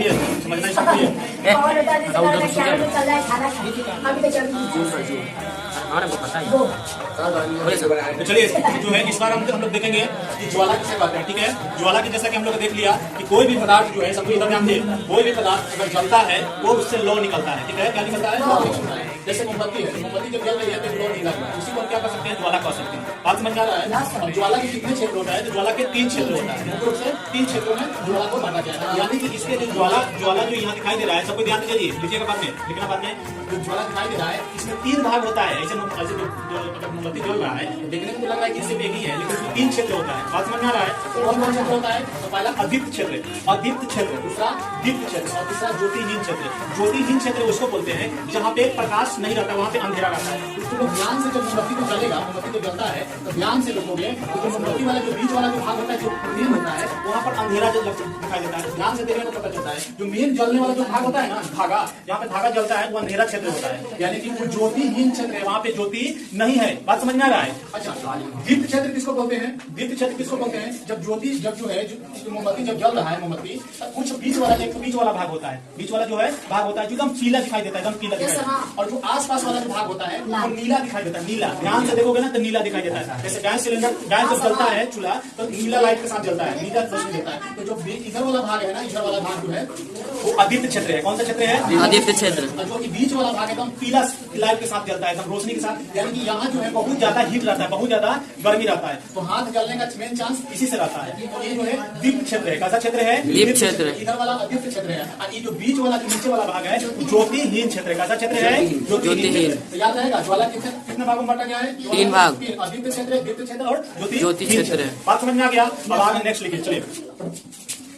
भी है, समझना इसको भी है। तो चलिए जो है इस बार हम लोग देखेंगे कि ज्वाला किसे कहते हैं। ठीक है, ज्वाला की जैसा कि हम लोग देख लिया कि कोई भी पदार्थ जो है, सबको इधर ध्यान दिए, कोई भी पदार्थ अगर जलता है वो उससे लौ निकलता है। ठीक है, क्या निकलता है? लौ निकलता है। जैसे मोमबत्ती है, मोमबत्ती जब जल रही है तो लौ निकल रहा है, उसी को क्या कर सकते हैं? ज्वाला कह सकते हैं। बात समझ आ रहा है? अब ज्वाला के कितने क्षेत्र होता है? तो ज्वाला के 3 क्षेत्र होता है, मुख्य रूप से 3 क्षेत्रों में ज्वाला को बांटा गया है। यानी कि इसके जो ज्वाला जो यहाँ दिखाई दे रहा है, सबको ध्यान दीजिए, लिखिएगा बाद में, लिखना बाद में। जो ज्वाला दिखाई दे रहा है इसमें 3 भाग होता है। ऐसे मोमबत्ती जल रहा है, देखने में तो लग रहा है कि सिर्फ एक ही है, लेकिन इसमें 3 क्षेत्र होता है। बात समझ में आ रहा है? कौन कौन क्षेत्र होता है? तो पहला अदीप्त क्षेत्र, अदीप्त क्षेत्र, दूसरा दीप्त क्षेत्र और तीसरा ज्योतिहीन क्षेत्र। ज्योतिहीन क्षेत्र उसको बोलते हैं जहाँ पे प्रकाश नहीं रहता, वहाँ पे अंधेरा रहता है। उसको लोग ध्यान से जब मोमबत्ती को जलेगा, मोमबत्ती को जलता है तो ध्यान से देखोगे तो मोमबत्ती वाला जो बीच वाला जो भाग होता है, जो मेन होता है, वहाँ पर अंधेरा जो दिखाई देता है। ध्यान से देखने को पता चलता है जो मेन जलने वाला जो भाग होता है ना, धागा, जहाँ पे धागा जलता है वो अंधेरा क्षेत्र होता है, यानी कि वो ज्योतिहीन क्षेत्र है, वहाँ पे ज्योति नहीं है। बात समझ में आ रहा है? अच्छा, दीप्त क्षेत्र किसको बोलते हैं? दीप्त क्षेत्र किसको बोलते हैं? जब ज्योति जब जो है मोमबत्ती जब जल रहा है, मोमबत्ती कुछ बीच वाला, एक बीच वाला भाग होता है, बीच वाला जो है भाग होता है जो एकदम पीला दिखाई देता है, एकदम पीला दिखाई देता है, और जो आसपास वाला जो भाग होता है वो नीला दिखाई देता है। नीला, ध्यान से देखोगे ना तो नीला दिखाई देता है। जैसे गैस सिलेंडर, गैस जब जलता है चूल्हा तो नीला लाइट के साथ जलता है, नीला रोशनी देता है। तो जो इधर वाला भाग है ना, इधर वाला भाग जो है वो अदीप्त क्षेत्र है। कौन सा क्षेत्र है? अदीप्त क्षेत्र। जो कि बीच वाला भाग एकदम पीला लाइट के साथ जलता है, एकदम रोशनी के साथ, यानी कि यहाँ जो है बहुत ज्यादा हीट रहता है, बहुत ज्यादा गर्मी रहता है, तो हाथ जलने का मेन चांस इसी से रहता है। तो ये जो है दीप्त क्षेत्र है। कैसा क्षेत्र है? दीप्त क्षेत्र। इधर वाला अदीप्त क्षेत्र है, और ये जो बीच वाला नीचे वाला भाग है ज्योतिहीन क्षेत्र है। कैसा क्षेत्र है? ज्योतिहीन। तो याद रहेगा ज्वाला कितने भागों में बांटा गया है? 3 भाग, अदीप्त क्षेत्र, दीप्त क्षेत्र और ज्योति क्षेत्र है। बात समझ में आ गया? अब आगे नेक्स्ट लिखिए, चलिए।